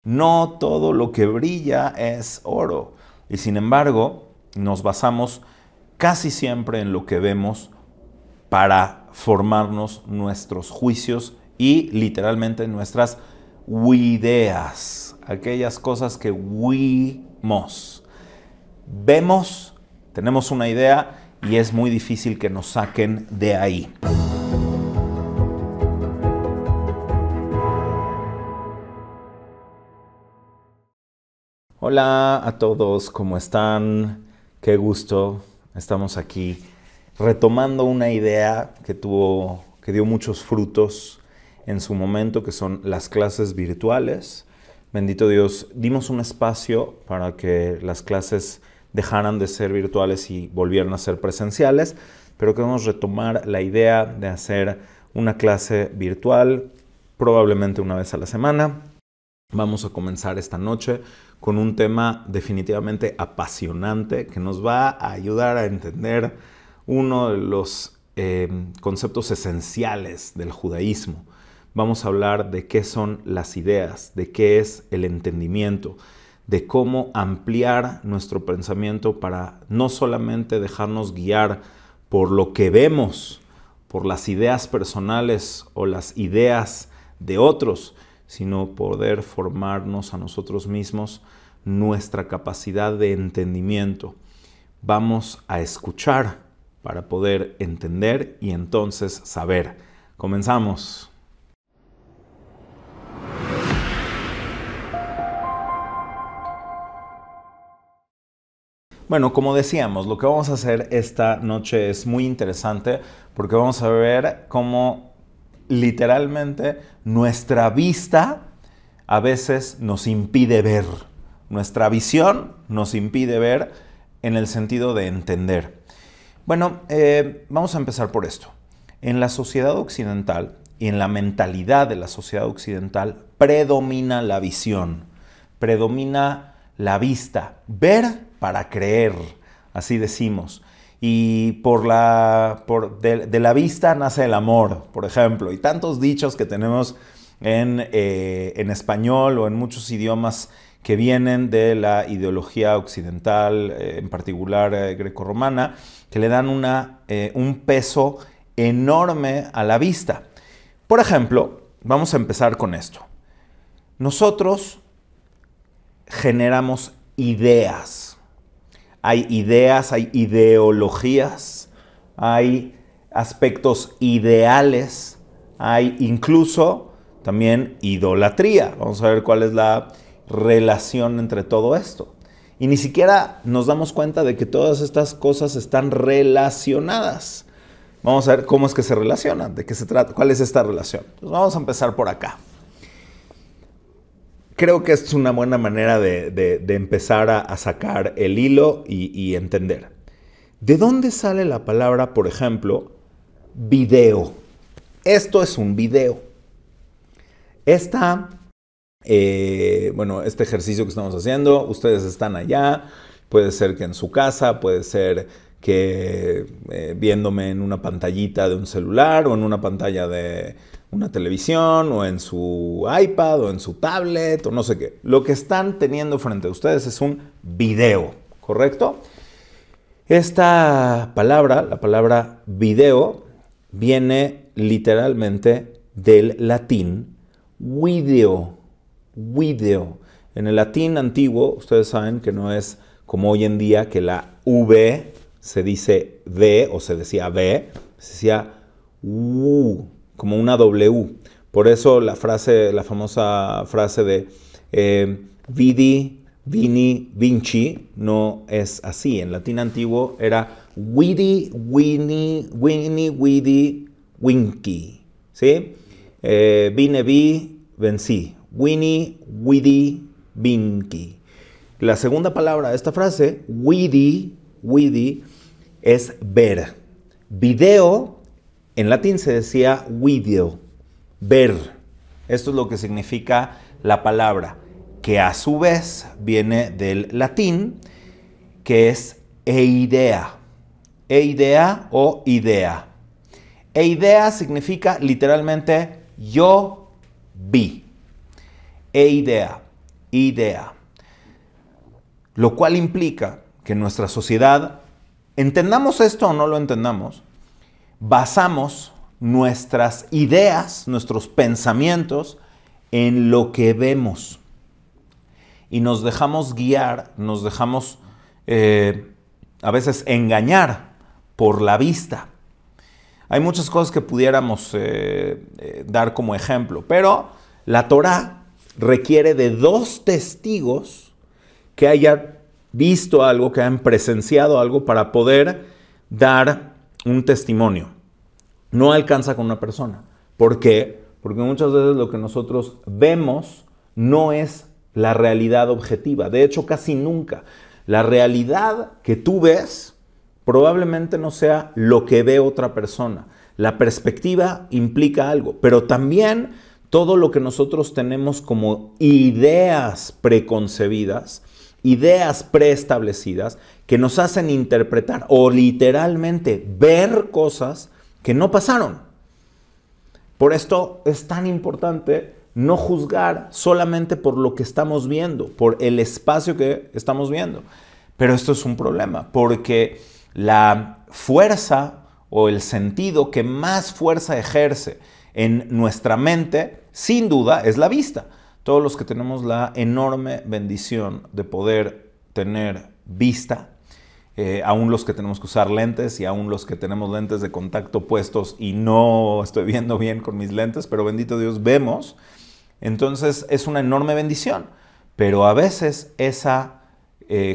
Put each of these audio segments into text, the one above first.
No todo lo que brilla es oro. Y sin embargo, nos basamos casi siempre en lo que vemos para formarnos nuestros juicios y literalmente nuestras ideas, aquellas cosas que vemos, tenemos una idea y es muy difícil que nos saquen de ahí. Hola a todos, ¿cómo están? Qué gusto, estamos aquí retomando una idea que dio muchos frutos en su momento, que son las clases virtuales. Bendito Dios, dimos un espacio para que las clases dejaran de ser virtuales y volvieran a ser presenciales, pero queremos retomar la idea de hacer una clase virtual, probablemente una vez a la semana. Vamos a comenzar esta noche con un tema definitivamente apasionante que nos va a ayudar a entender uno de los conceptos esenciales del judaísmo. Vamos a hablar de qué son las ideas, de qué es el entendimiento, de cómo ampliar nuestro pensamiento para no solamente dejarnos guiar por lo que vemos, por las ideas personales o las ideas de otros, sino poder formarnos a nosotros mismos nuestra capacidad de entendimiento. Vamos a escuchar para poder entender y entonces saber. Comenzamos. Bueno, como decíamos, lo que vamos a hacer esta noche es muy interesante porque vamos a ver cómo literalmente nuestra vista a veces nos impide ver. Nuestra visión nos impide ver en el sentido de entender. Bueno, vamos a empezar por esto. En la sociedad occidental y en la mentalidad de la sociedad occidental predomina la visión, predomina la vista, ver para creer, así decimos. Y de la vista nace el amor, por ejemplo, y tantos dichos que tenemos en español o en muchos idiomas que vienen de la ideología occidental, en particular grecorromana, que le dan un peso enorme a la vista. Por ejemplo, vamos a empezar con esto. Nosotros generamos ideas. Hay ideas, hay ideologías, hay aspectos ideales, hay incluso también idolatría. Vamos a ver cuál es la relación entre todo esto. Y ni siquiera nos damos cuenta de que todas estas cosas están relacionadas. Vamos a ver cómo es que se relacionan, de qué se trata, cuál es esta relación. Pues vamos a empezar por acá. Creo que es una buena manera de empezar a sacar el hilo y entender. ¿De dónde sale la palabra, por ejemplo, video? Esto es un video. Este ejercicio que estamos haciendo, ustedes están allá, puede ser que en su casa, puede ser que viéndome en una pantallita de un celular o en una pantalla de una televisión o en su iPad o en su tablet o no sé qué. Lo que están teniendo frente a ustedes es un video, ¿correcto? Esta palabra, la palabra video, viene literalmente del latín video. En el latín antiguo, ustedes saben que no es como hoy en día que la V se dice V o se decía V, se decía U, como una W. Por eso la famosa frase de vidi, vini, vinci no es así. En latín antiguo era widi, wini, wini, widi, winky. ¿Sí? Vine, vi, vencí. Winnie, widi, vinky. La segunda palabra de esta frase, widi, es ver. Video, en latín se decía video, ver. Esto es lo que significa la palabra, que a su vez viene del latín, que es eidea. Eidea o idea. Eidea significa literalmente yo vi. Eidea. idea. Lo cual implica que en nuestra sociedad, entendamos esto o no lo entendamos, basamos nuestras ideas, nuestros pensamientos en lo que vemos. Y nos dejamos guiar, nos dejamos a veces engañar por la vista. Hay muchas cosas que pudiéramos dar como ejemplo, pero la Torá requiere de 2 testigos que hayan visto algo, que hayan presenciado algo para poder dar un testimonio. No alcanza con una persona. ¿Por qué? Porque muchas veces lo que nosotros vemos no es la realidad objetiva. De hecho, casi nunca. La realidad que tú ves probablemente no sea lo que ve otra persona. La perspectiva implica algo, pero también todo lo que nosotros tenemos como ideas preconcebidas, ideas preestablecidas, que nos hacen interpretar o literalmente ver cosas que no pasaron. Por esto es tan importante no juzgar solamente por lo que estamos viendo, por el espacio que estamos viendo. Pero esto es un problema, porque la fuerza o el sentido que más fuerza ejerce en nuestra mente, sin duda, es la vista. Todos los que tenemos la enorme bendición de poder tener vista, aún los que tenemos que usar lentes y aún los que tenemos lentes de contacto puestos y no estoy viendo bien con mis lentes, pero bendito Dios, vemos. Entonces es una enorme bendición. Pero a veces esa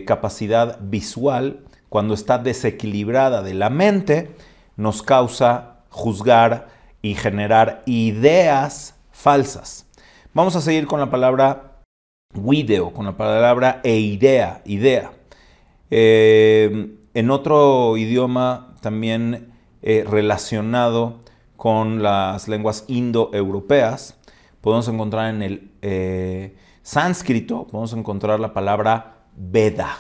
capacidad visual, cuando está desequilibrada de la mente, nos causa juzgar y generar ideas falsas. Vamos a seguir con la palabra video, con la palabra idea. En otro idioma también relacionado con las lenguas indoeuropeas, podemos encontrar en el sánscrito, podemos encontrar la palabra Veda.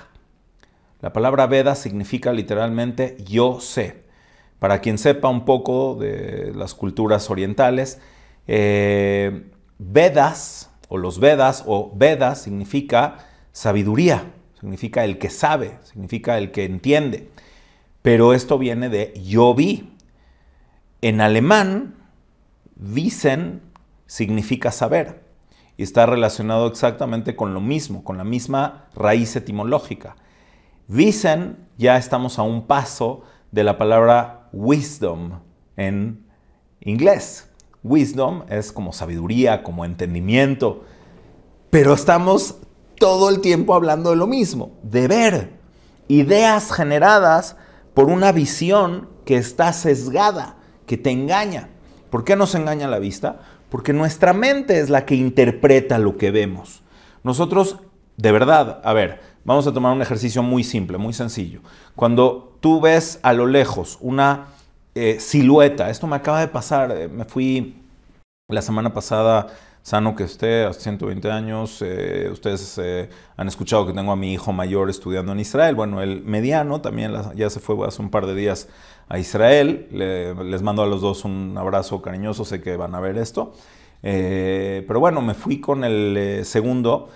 La palabra Veda significa literalmente yo sé. Para quien sepa un poco de las culturas orientales, Vedas o los Vedas o Vedas significa sabiduría. Significa el que sabe, significa el que entiende. Pero esto viene de yo vi. En alemán, wissen significa saber. Y está relacionado exactamente con lo mismo, con la misma raíz etimológica. Wissen, ya estamos a un paso de la palabra wisdom en inglés. Wisdom es como sabiduría, como entendimiento. Pero estamos todo el tiempo hablando de lo mismo, de ver ideas generadas por una visión que está sesgada, que te engaña. ¿Por qué nos engaña la vista? Porque nuestra mente es la que interpreta lo que vemos. Nosotros, de verdad, a ver, vamos a tomar un ejercicio muy simple, muy sencillo. Cuando tú ves a lo lejos una silueta, esto me acaba de pasar, me fui la semana pasada, sano que esté, a 120 años, ustedes han escuchado que tengo a mi hijo mayor estudiando en Israel, bueno, el mediano también ya se fue hace un par de días a Israel, les mando a los dos un abrazo cariñoso, sé que van a ver esto, pero bueno, me fui con el segundo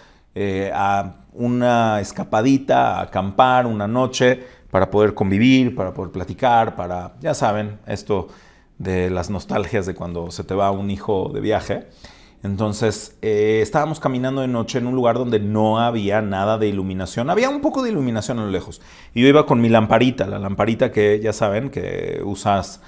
a una escapadita, a acampar una noche para poder convivir, para poder platicar, para, ya saben, esto de las nostalgias de cuando se te va un hijo de viaje. Entonces estábamos caminando de noche en un lugar donde no había nada de iluminación. Había un poco de iluminación a lo lejos. Y yo iba con mi lamparita, la lamparita que ya saben que usas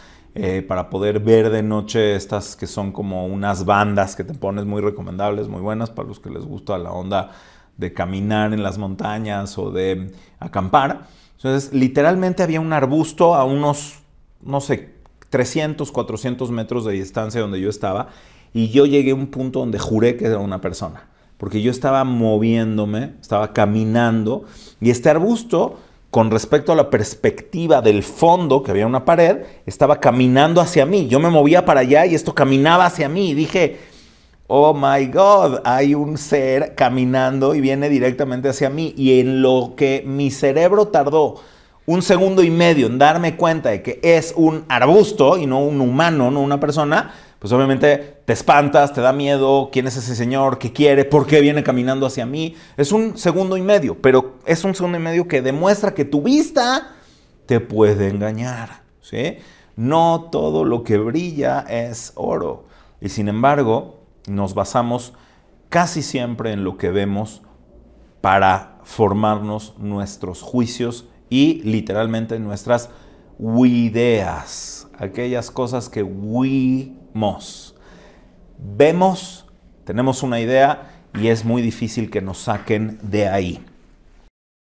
para poder ver de noche, estas que son como unas bandas que te pones, muy recomendables, muy buenas para los que les gusta la onda de caminar en las montañas o de acampar. Entonces literalmente había un arbusto a unos, no sé, 300, 400 metros de distancia donde yo estaba. Y yo llegué a un punto donde juré que era una persona, porque yo estaba moviéndome, estaba caminando, y este arbusto, con respecto a la perspectiva del fondo, que había una pared, estaba caminando hacia mí. Yo me movía para allá y esto caminaba hacia mí. Y dije, oh my God, hay un ser caminando y viene directamente hacia mí. Y en lo que mi cerebro tardó 1,5 segundos en darme cuenta de que es un arbusto y no un humano, no una persona, pues obviamente te espantas, te da miedo, ¿quién es ese señor? ¿Qué quiere? ¿Por qué viene caminando hacia mí? Es un segundo y medio, pero es un segundo y medio que demuestra que tu vista te puede engañar, ¿sí? No todo lo que brilla es oro. Y sin embargo, nos basamos casi siempre en lo que vemos para formarnos nuestros juicios y literalmente nuestras ideas, aquellas cosas que vemos, tenemos una idea y es muy difícil que nos saquen de ahí.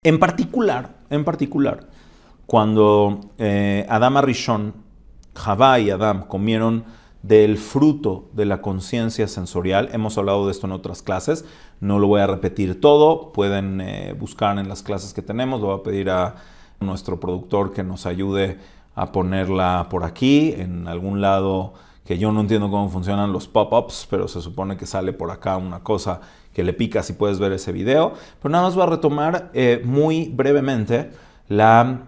En particular, cuando Adam Arishon, Javá y Adam comieron del fruto de la conciencia sensorial, hemos hablado de esto en otras clases, no lo voy a repetir todo, pueden buscar en las clases que tenemos, lo voy a pedir a nuestro productor que nos ayude a ponerla por aquí, en algún lado que yo no entiendo cómo funcionan los pop-ups, pero se supone que sale por acá una cosa que le picas y puedes ver ese video. Pero nada más voy a retomar muy brevemente la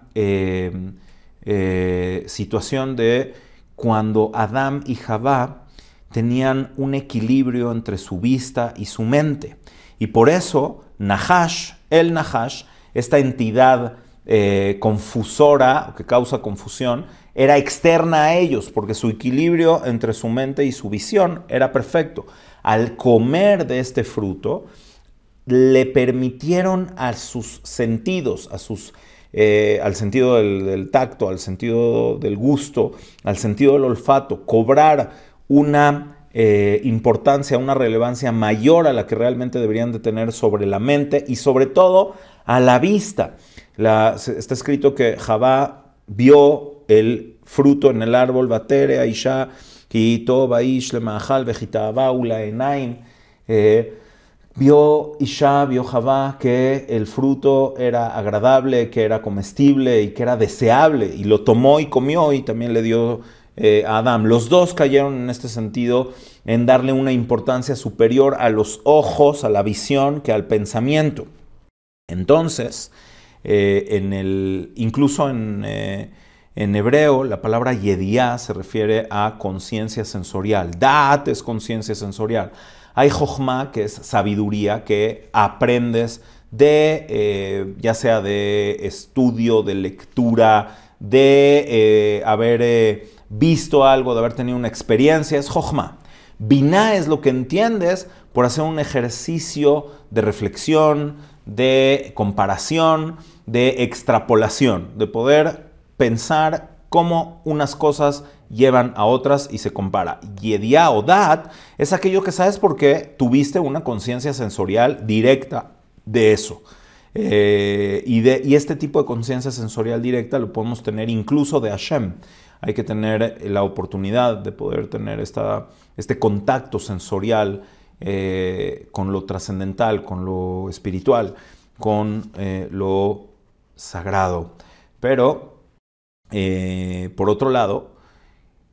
situación de cuando Adán y Javá tenían un equilibrio entre su vista y su mente. Y por eso Nahash, esta entidad confusora, que causa confusión, era externa a ellos, porque su equilibrio entre su mente y su visión era perfecto. Al comer de este fruto, le permitieron a sus sentidos, al sentido del tacto, al sentido del gusto, al sentido del olfato, cobrar una importancia, una relevancia mayor a la que realmente deberían de tener sobre la mente y sobre todo a la vista. Está escrito que Javá vio el fruto en el árbol, Batere, Aisha, Ki Tov Aish Lemahal Vejitava Ula Enaim. Vio Javá que el fruto era agradable, que era comestible y que era deseable, y lo tomó y comió y también le dio a Adán. Los dos cayeron en este sentido en darle una importancia superior a los ojos, a la visión, que al pensamiento. Entonces, incluso en hebreo, la palabra yediá se refiere a conciencia sensorial. Da'at es conciencia sensorial. Hay jochma, que es sabiduría, que aprendes ya sea de estudio, de lectura, de haber visto algo, de haber tenido una experiencia, es jochma. Biná es lo que entiendes por hacer un ejercicio de reflexión, de comparación, de extrapolación, de poder pensar cómo unas cosas llevan a otras y se compara. Yediá o dat es aquello que sabes porque tuviste una conciencia sensorial directa de eso. Y este tipo de conciencia sensorial directa lo podemos tener incluso de Hashem. Hay que tener la oportunidad de poder tener este contacto sensorial con lo trascendental, con lo espiritual, con lo sagrado. Pero, por otro lado,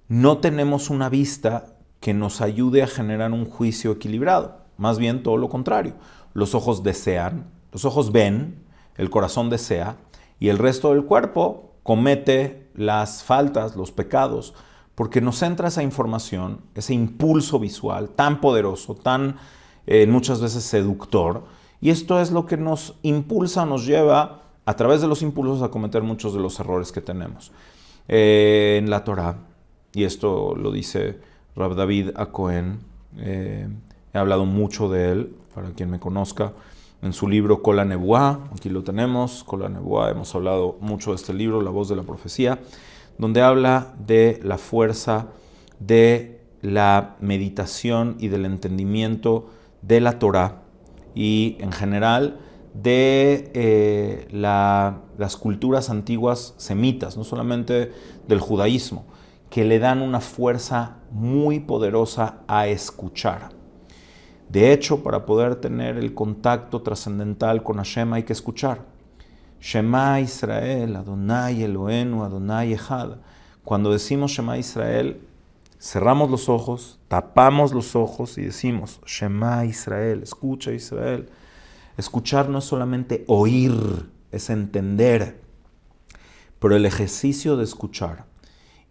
no tenemos una vista que nos ayude a generar un juicio equilibrado. Más bien todo lo contrario. Los ojos desean, los ojos ven, el corazón desea y el resto del cuerpo comete las faltas, los pecados, porque nos entra esa información, ese impulso visual tan poderoso, tan muchas veces seductor, y esto es lo que nos impulsa, nos lleva a través de los impulsos a cometer muchos de los errores que tenemos. En la Torá, y esto lo dice Rab David Akohen, he hablado mucho de él, para quien me conozca, en su libro Kol HaNebuá, aquí lo tenemos, Kol HaNebuá, hemos hablado mucho de este libro, La Voz de la Profecía, donde habla de la fuerza de la meditación y del entendimiento de la Torá y en general de las culturas antiguas semitas, no solamente del judaísmo, que le dan una fuerza muy poderosa a escuchar. De hecho, para poder tener el contacto trascendental con Hashem hay que escuchar. Shema Israel, Adonai Eloheinu, Adonai Echad. Cuando decimos Shema Israel, cerramos los ojos, tapamos los ojos y decimos Shema Israel, escucha Israel. Escuchar no es solamente oír, es entender. Pero el ejercicio de escuchar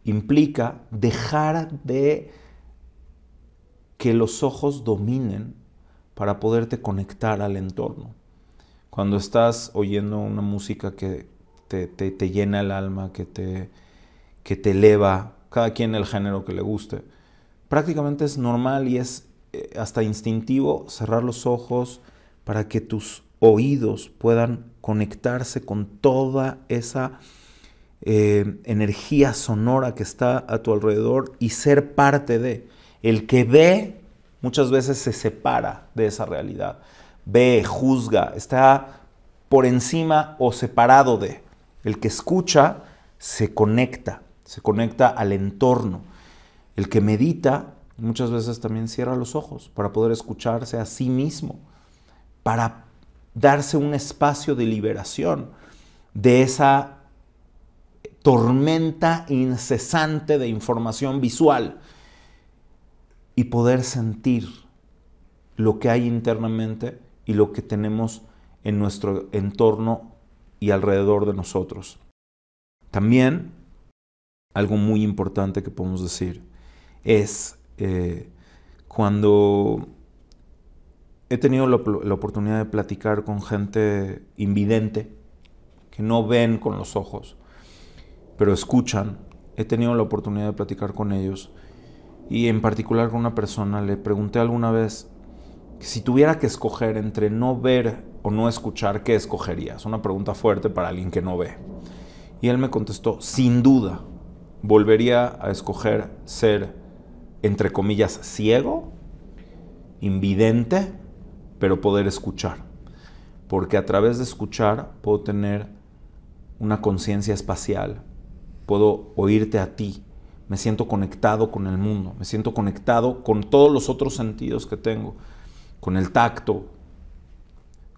implica dejar de que los ojos dominen para poderte conectar al entorno. Cuando estás oyendo una música que te llena el alma, que te eleva, cada quien el género que le guste, prácticamente es normal y es hasta instintivo cerrar los ojos para que tus oídos puedan conectarse con toda esa energía sonora que está a tu alrededor y ser parte de. El que ve muchas veces se separa de esa realidad. Ve, juzga, está por encima o separado de. El que escucha se conecta al entorno. El que medita muchas veces también cierra los ojos para poder escucharse a sí mismo, para darse un espacio de liberación de esa tormenta incesante de información visual y poder sentir lo que hay internamente y lo que tenemos en nuestro entorno y alrededor de nosotros. También, algo muy importante que podemos decir es cuando he tenido la oportunidad de platicar con gente invidente, que no ven con los ojos, pero escuchan. He tenido la oportunidad de platicar con ellos y en particular con una persona le pregunté alguna vez que si tuviera que escoger entre no ver o no escuchar, ¿qué escogería? Es una pregunta fuerte para alguien que no ve. Y él me contestó, sin duda, volvería a escoger ser, entre comillas, ciego, invidente, pero poder escuchar. Porque a través de escuchar puedo tener una conciencia espacial, puedo oírte a ti, me siento conectado con el mundo, me siento conectado con todos los otros sentidos que tengo, con el tacto,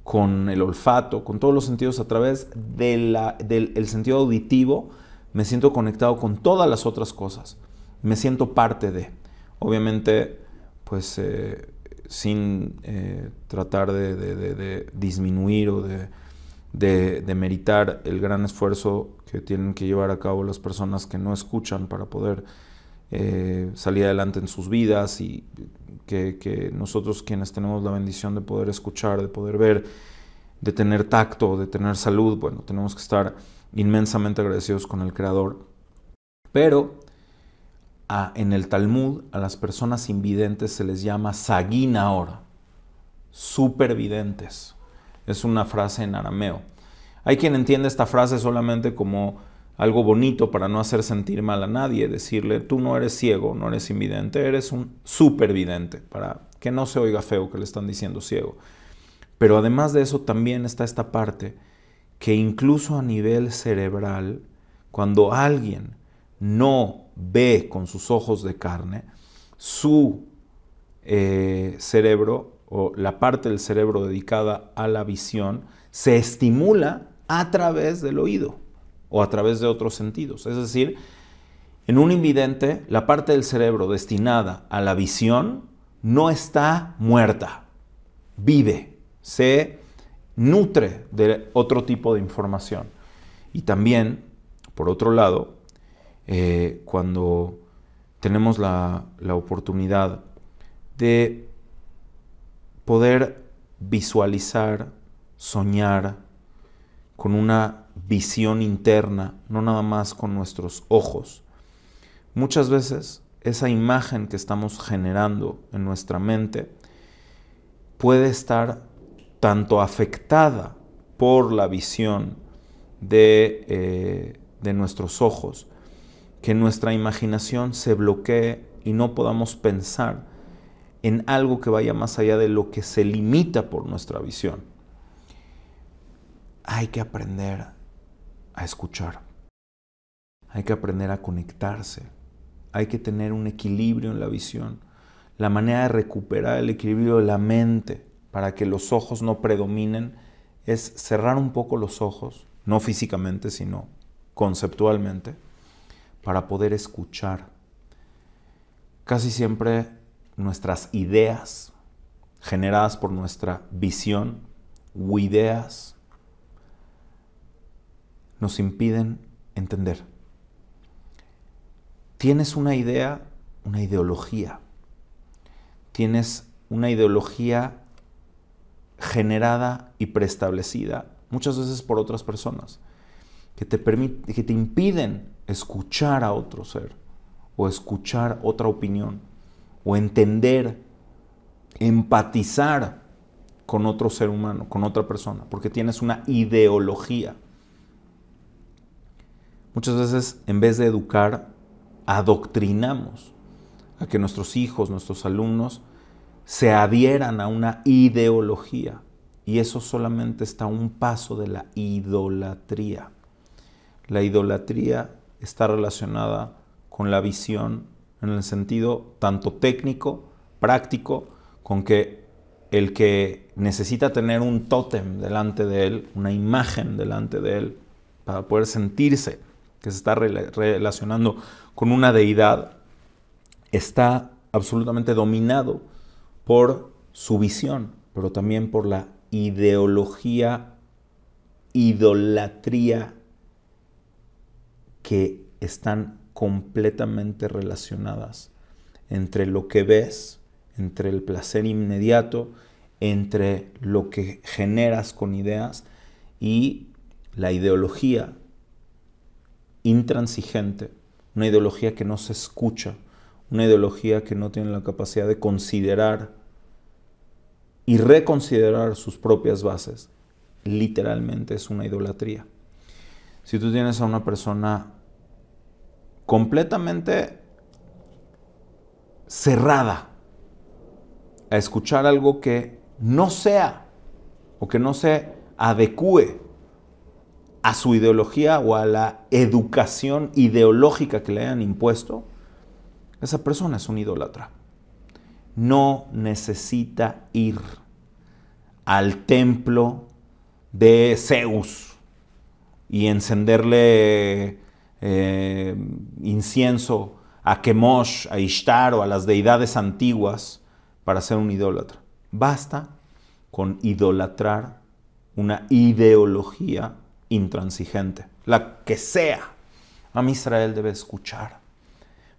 con el olfato, con todos los sentidos. A través del sentido auditivo me siento conectado con todas las otras cosas, me siento parte de. Obviamente, pues sin tratar de disminuir o de meritar el gran esfuerzo que tienen que llevar a cabo las personas que no escuchan para poder salir adelante en sus vidas, y que nosotros quienes tenemos la bendición de poder escuchar, de poder ver, de tener tacto, de tener salud, bueno, tenemos que estar inmensamente agradecidos con el Creador. Pero en el Talmud a las personas invidentes se les llama Saginaor, supervidentes. Es una frase en arameo. Hay quien entiende esta frase solamente como algo bonito para no hacer sentir mal a nadie, decirle, tú no eres ciego, no eres invidente, eres un supervidente, para que no se oiga feo que le están diciendo ciego. Pero además de eso también está esta parte que incluso a nivel cerebral, cuando alguien no ve con sus ojos de carne, su cerebro o la parte del cerebro dedicada a la visión se estimula a través del oído o a través de otros sentidos. Es decir, en un invidente, la parte del cerebro destinada a la visión no está muerta, vive, se nutre de otro tipo de información. Y también, por otro lado, cuando tenemos la oportunidad de poder visualizar, soñar con una visión interna, no nada más con nuestros ojos. Muchas veces esa imagen que estamos generando en nuestra mente puede estar tanto afectada por la visión de nuestros ojos, que nuestra imaginación se bloquee y no podamos pensar en algo que vaya más allá de lo que se limita por nuestra visión. Hay que aprender a escuchar. Hay que aprender a conectarse. Hay que tener un equilibrio en la visión. La manera de recuperar el equilibrio de la mente para que los ojos no predominen es cerrar un poco los ojos, no físicamente, sino conceptualmente, para poder escuchar. Casi siempre nuestras ideas generadas por nuestra visión o ideas nos impiden entender. Tienes una idea, una ideología. tienes una ideología generada y preestablecida, muchas veces por otras personas, que te impiden escuchar a otro ser, o escuchar otra opinión, o entender, empatizar con otro ser humano, con otra persona, porque tienes una ideología. Muchas veces, en vez de educar, adoctrinamos a que nuestros hijos, nuestros alumnos, se adhieran a una ideología. Y eso solamente está a un paso de la idolatría. La idolatría está relacionada con la visión en el sentido tanto técnico, práctico, con que el que necesita tener un tótem delante de él, una imagen delante de él, para poder sentirse que se está relacionando con una deidad, está absolutamente dominado por su visión, pero también por la ideología, idolatría, que están completamente relacionadas entre lo que ves, entre el placer inmediato, entre lo que generas con ideas y la ideología intransigente, una ideología que no se escucha, una ideología que no tiene la capacidad de considerar y reconsiderar sus propias bases. Literalmente es una idolatría. Si tú tienes a una persona completamente cerrada a escuchar algo que no sea o que no se adecue a su ideología o a la educación ideológica que le hayan impuesto, esa persona es un idólatra. No necesita ir al templo de Zeus y encenderle incienso a Kemosh, a Ishtar o a las deidades antiguas para ser un idólatra. Basta con idolatrar una ideología intransigente, la que sea. Am Israel debe escuchar.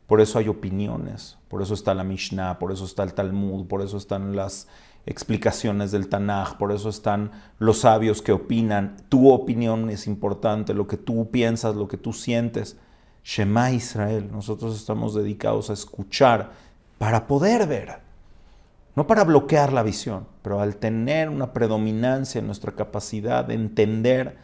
Por eso hay opiniones, por eso está la Mishnah, por eso está el Talmud, por eso están las explicaciones del Tanaj, por eso están los sabios que opinan. Tu opinión es importante, lo que tú piensas, lo que tú sientes. Shema Israel, nosotros estamos dedicados a escuchar para poder ver, no para bloquear la visión, pero al tener una predominancia en nuestra capacidad de entender,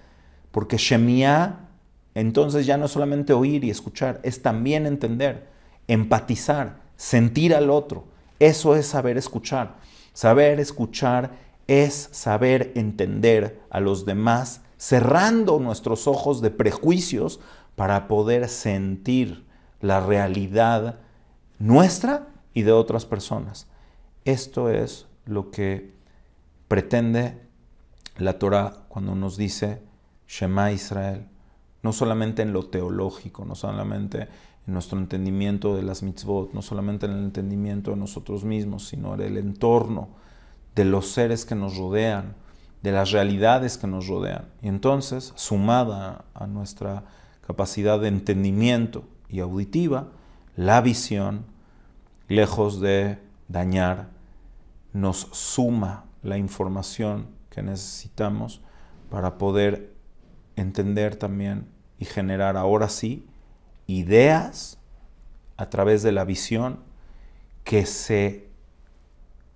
porque Shemiá, entonces ya no es solamente oír y escuchar, es también entender, empatizar, sentir al otro. Eso es saber escuchar. Saber escuchar es saber entender a los demás, cerrando nuestros ojos de prejuicios para poder sentir la realidad nuestra y de otras personas. Esto es lo que pretende la Torah cuando nos dice Shema Israel, no solamente en lo teológico, no solamente en nuestro entendimiento de las mitzvot, no solamente en el entendimiento de nosotros mismos, sino en el entorno de los seres que nos rodean, de las realidades que nos rodean. Y entonces, sumada a nuestra capacidad de entendimiento y auditiva, la visión, lejos de dañar, nos suma la información que necesitamos para poder entender también y generar ahora sí ideas a través de la visión que se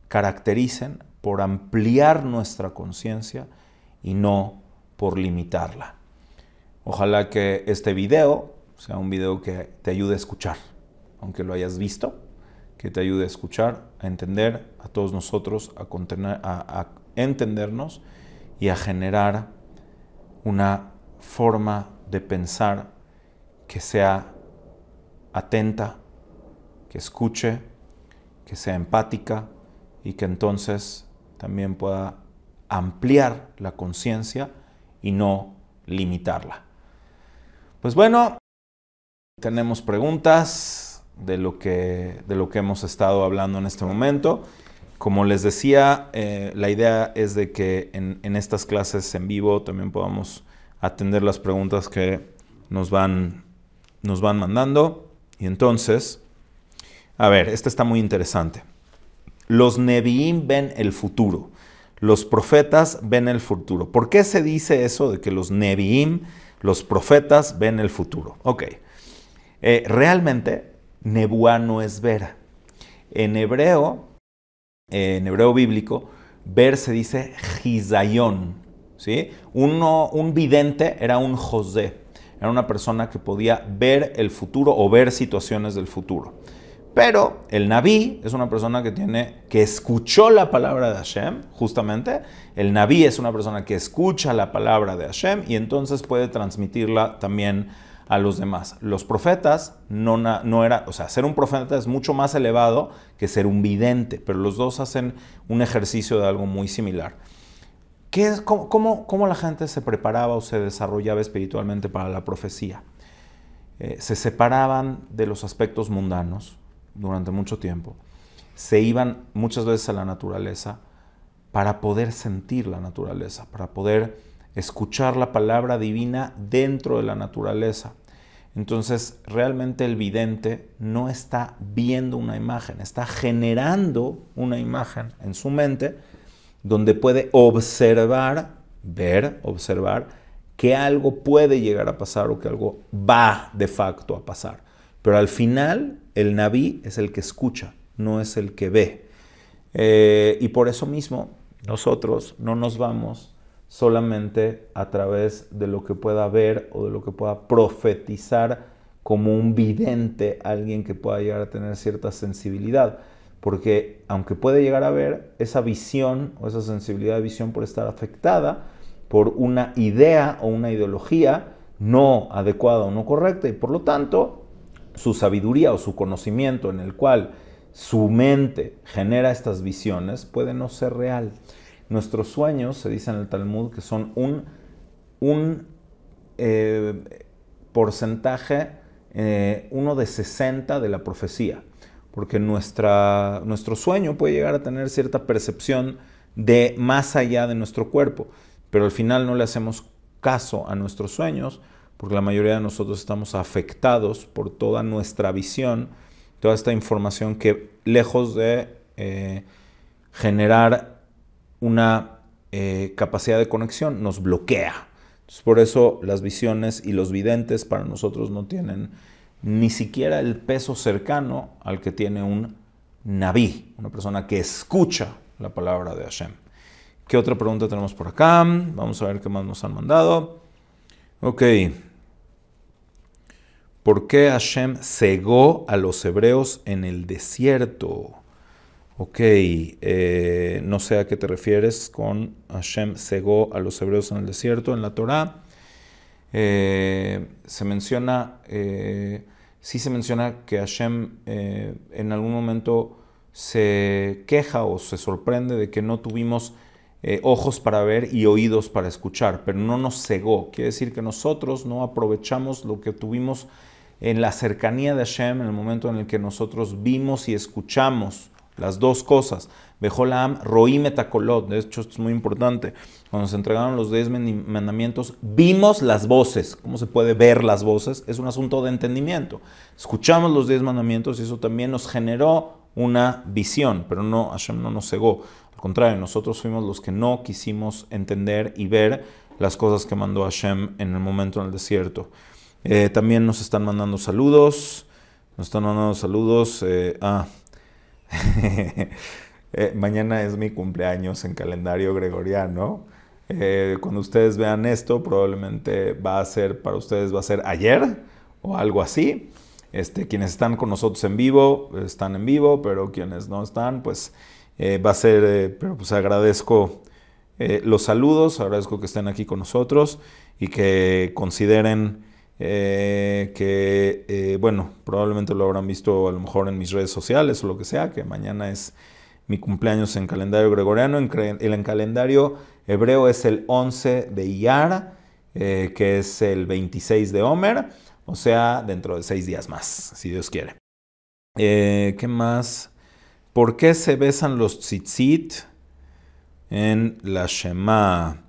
caractericen por ampliar nuestra conciencia y no por limitarla. Ojalá que este video sea un video que te ayude a escuchar, aunque lo hayas visto, que te ayude a escuchar, a entender a todos nosotros, a entendernos y a generar una forma de pensar que sea atenta, que escuche, que sea empática y que entonces también pueda ampliar la conciencia y no limitarla. Pues bueno, tenemos preguntas de lo que hemos estado hablando en este momento. Como les decía, la idea es de que en estas clases en vivo también podamos atender las preguntas que nos van mandando. Y entonces, a ver, esta está muy interesante. los Nevi'im ven el futuro. Los profetas ven el futuro. ¿Por qué se dice eso de que los Nevi'im, los profetas, ven el futuro? Ok. Realmente, Nebuá no es ver. En hebreo bíblico, ver se dice Hizayón, ¿sí? Un vidente era un José, era una persona que podía ver el futuro o ver situaciones del futuro. Pero el Nabí es una persona que escuchó la palabra de Hashem, justamente. El Nabí es una persona que escucha la palabra de Hashem y entonces puede transmitirla también a los demás. Los profetas no era, o sea, ser un profeta es mucho más elevado que ser un vidente, pero los dos hacen un ejercicio de algo muy similar. ¿Cómo la gente se preparaba o se desarrollaba espiritualmente para la profecía? Se separaban de los aspectos mundanos durante mucho tiempo. Se iban muchas veces a la naturaleza para poder sentir la naturaleza, para poder escuchar la palabra divina dentro de la naturaleza. Entonces, realmente el vidente no está viendo una imagen, está generando una imagen en su mente donde puede observar que algo puede llegar a pasar o que algo va de facto a pasar. Pero al final, el Nabí es el que escucha, no es el que ve. Y por eso mismo, nosotros no nos vamos solamente a través de lo que pueda ver o de lo que pueda profetizar como un vidente, alguien que pueda llegar a tener cierta sensibilidad. Porque aunque puede llegar a ver, esa visión o esa sensibilidad de visión puede estar afectada por una idea o una ideología no adecuada o no correcta y por lo tanto su sabiduría o su conocimiento en el cual su mente genera estas visiones puede no ser real. Nuestros sueños, se dice en el Talmud, que son un porcentaje, 1 de 60 de la profecía. Porque nuestro sueño puede llegar a tener cierta percepción de más allá de nuestro cuerpo, pero al final no le hacemos caso a nuestros sueños, porque la mayoría de nosotros estamos afectados por toda nuestra visión, toda esta información que lejos de generar una capacidad de conexión, nos bloquea. Entonces, por eso las visiones y los videntes para nosotros no tienen ni siquiera el peso cercano al que tiene un Nabí, una persona que escucha la palabra de Hashem. ¿Qué otra pregunta tenemos por acá? Vamos a ver qué más nos han mandado. Ok. ¿Por qué Hashem cegó a los hebreos en el desierto? Ok, no sé a qué te refieres con Hashem cegó a los hebreos en el desierto en la Torá. Se menciona que Hashem en algún momento se queja o se sorprende de que no tuvimos ojos para ver y oídos para escuchar, pero no nos cegó. Quiere decir que nosotros no aprovechamos lo que tuvimos en la cercanía de Hashem, en el momento en el que nosotros vimos y escuchamos las dos cosas. Bejolam, roim et hakolot. De hecho, esto es muy importante. Cuando se entregaron los 10 mandamientos, vimos las voces. ¿Cómo se puede ver las voces? Es un asunto de entendimiento. Escuchamos los 10 mandamientos y eso también nos generó una visión, pero no, Hashem no nos cegó. Al contrario, nosotros fuimos los que no quisimos entender y ver las cosas que mandó Hashem en el momento en el desierto. También nos están mandando saludos. Mañana es mi cumpleaños en calendario gregoriano. Cuando ustedes vean esto, probablemente va a ser ayer o algo así. Quienes están con nosotros en vivo, están en vivo, pero quienes no están, pues va a ser, pero pues agradezco los saludos, agradezco que estén aquí con nosotros y que consideren bueno, probablemente lo habrán visto a lo mejor en mis redes sociales o lo que sea, que mañana es mi cumpleaños en calendario gregoriano. En calendario hebreo es el 11 de Iyar, que es el 26 de Omer, o sea, dentro de 6 días más, si Dios quiere. ¿Qué más? ¿Por qué se besan los tzitzit en la Shema?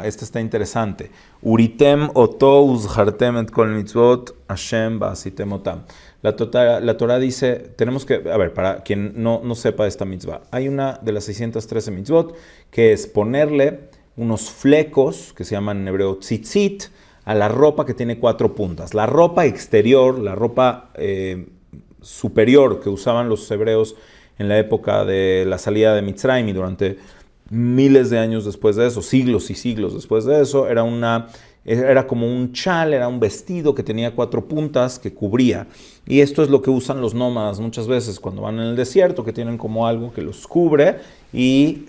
Este está interesante. Uritem oto uzhartem et kol mitzvot Hashem ba'asitem otam. La Torah dice, tenemos que, a ver, para quien no sepa esta mitzvah, hay una de las 613 mitzvot que es ponerle unos flecos, que se llaman en hebreo tzitzit, a la ropa que tiene 4 puntas. La ropa exterior, la ropa superior que usaban los hebreos en la época de la salida de Mitzrayim y durante miles de años después de eso, siglos y siglos después de eso, era como un chal, era un vestido que tenía 4 puntas que cubría. Y esto es lo que usan los nómadas muchas veces cuando van en el desierto, que tienen como algo que los cubre y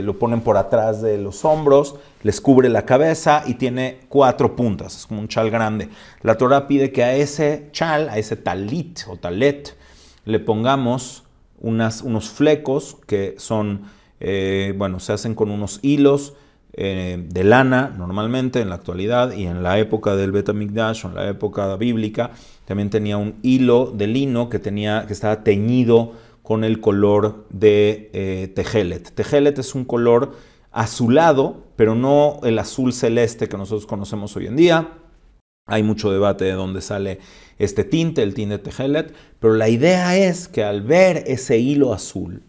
lo ponen por atrás de los hombros, les cubre la cabeza y tiene 4 puntas, es como un chal grande. La Torah pide que a ese chal, a ese talit o talet, le pongamos unos flecos que son, se hacen con unos hilos de lana normalmente en la actualidad, y en la época del Bet HaMikdash o en la época bíblica también tenía un hilo de lino que estaba teñido con el color de tejelet. Tejelet es un color azulado, pero no el azul celeste que nosotros conocemos hoy en día. Hay mucho debate de dónde sale este tinte, el tinte tejelet, pero la idea es que al ver ese hilo azul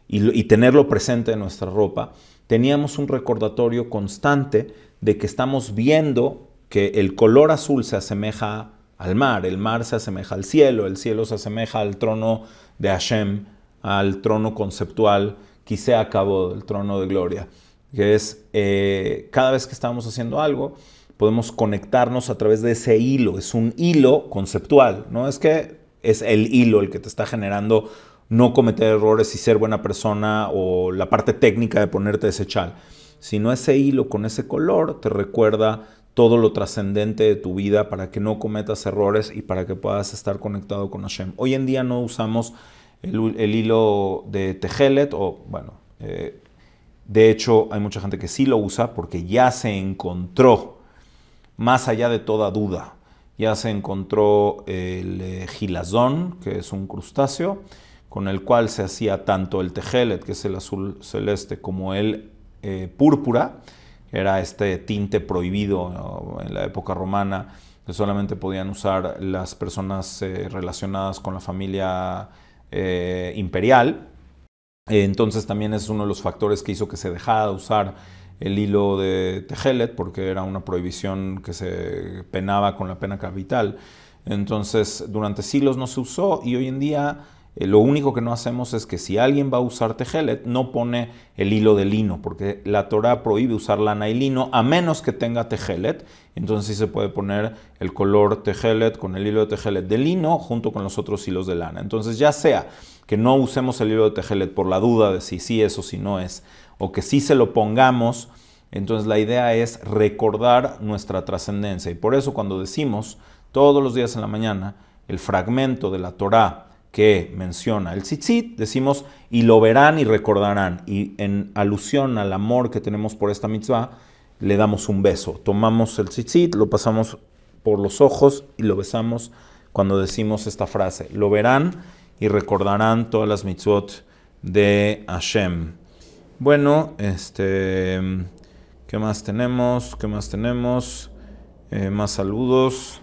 y tenerlo presente en nuestra ropa, teníamos un recordatorio constante de que estamos viendo que el color azul se asemeja al mar, el mar se asemeja al cielo, el cielo se asemeja al trono de Hashem, al trono conceptual, quizá a cabo del trono de gloria, que es cada vez que estamos haciendo algo, podemos conectarnos a través de ese hilo. Es un hilo conceptual, no es que es el hilo el que te está generando no cometer errores y ser buena persona, o la parte técnica de ponerte ese chal, sino ese hilo con ese color te recuerda todo lo trascendente de tu vida para que no cometas errores y para que puedas estar conectado con Hashem. Hoy en día no usamos el hilo de tejelet, de hecho hay mucha gente que sí lo usa porque ya se encontró, más allá de toda duda, ya se encontró el gilazón, que es un crustáceo, con el cual se hacía tanto el tejelet, que es el azul celeste, como el púrpura, que era este tinte prohibido en la época romana, que solamente podían usar las personas relacionadas con la familia imperial. Entonces también es uno de los factores que hizo que se dejara de usar el hilo de tejelet, porque era una prohibición que se penaba con la pena capital. Entonces durante siglos no se usó, y hoy en día lo único que no hacemos es que si alguien va a usar tejelet, no pone el hilo de lino, porque la Torah prohíbe usar lana y lino a menos que tenga tejelet. Entonces sí se puede poner el color tejelet con el hilo de tejelet de lino junto con los otros hilos de lana. Entonces ya sea que no usemos el hilo de tejelet por la duda de si sí es o si no es, o que sí se lo pongamos, entonces la idea es recordar nuestra trascendencia. Y por eso cuando decimos todos los días en la mañana el fragmento de la Torah que menciona el tzitzit, decimos y lo verán y recordarán, y en alusión al amor que tenemos por esta mitzvah le damos un beso, tomamos el tzitzit, lo pasamos por los ojos y lo besamos cuando decimos esta frase, lo verán y recordarán todas las mitzvot de Hashem. Bueno, ¿qué más tenemos? Más saludos.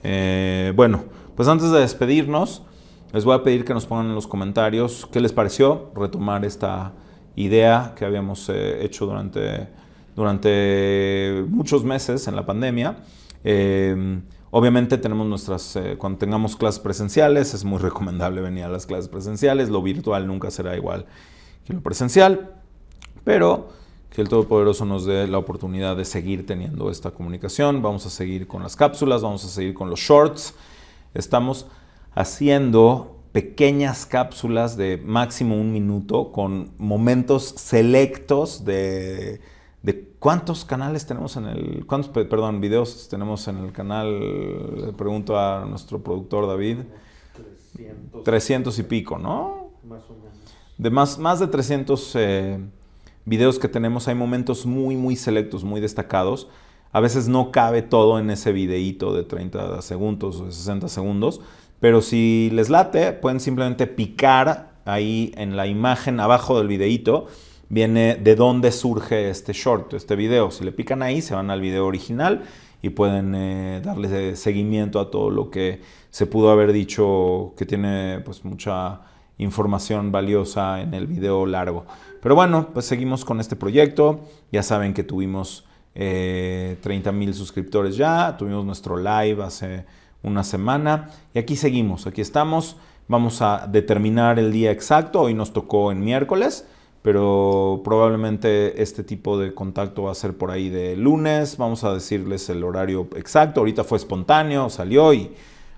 Pues antes de despedirnos, les voy a pedir que nos pongan en los comentarios qué les pareció retomar esta idea que habíamos hecho durante muchos meses en la pandemia. Obviamente tenemos cuando tengamos clases presenciales, es muy recomendable venir a las clases presenciales. Lo virtual nunca será igual que lo presencial, pero que el Todopoderoso nos dé la oportunidad de seguir teniendo esta comunicación. Vamos a seguir con las cápsulas, vamos a seguir con los shorts. Estamos haciendo pequeñas cápsulas de máximo 1 minuto con momentos selectos de ¿cuántos canales tenemos videos tenemos en el canal? Le pregunto a nuestro productor David. 300 y pico, ¿no? Más o menos. De más de 300 videos que tenemos, hay momentos muy, muy selectos, muy destacados. A veces no cabe todo en ese videíto de 30 segundos o de 60 segundos, pero si les late, pueden simplemente picar ahí en la imagen abajo del videíto viene de dónde surge este short, este video. Si le pican ahí, se van al video original y pueden darle seguimiento a todo lo que se pudo haber dicho, que tiene pues mucha información valiosa en el video largo. Pero bueno, pues seguimos con este proyecto. Ya saben que tuvimos 30,000 suscriptores ya, tuvimos nuestro live hace una semana y aquí seguimos, aquí estamos. Vamos a determinar el día exacto. Hoy nos tocó en miércoles, pero probablemente este tipo de contacto va a ser por ahí de lunes. Vamos a decirles el horario exacto. Ahorita fue espontáneo, salió y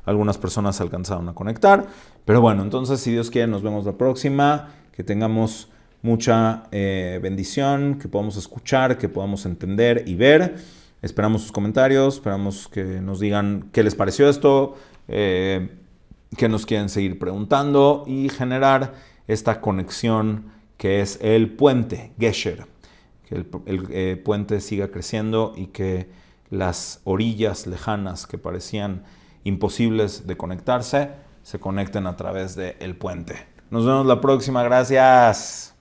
algunas personas se alcanzaron a conectar. Pero bueno, entonces si Dios quiere nos vemos la próxima. Que tengamos mucha bendición, que podamos escuchar, que podamos entender y ver. Esperamos sus comentarios, esperamos que nos digan qué les pareció esto, que nos quieren seguir preguntando y generar esta conexión que es el puente, Gesher. Que el puente siga creciendo y que las orillas lejanas que parecían imposibles de conectarse, se conecten a través del puente. Nos vemos la próxima, gracias.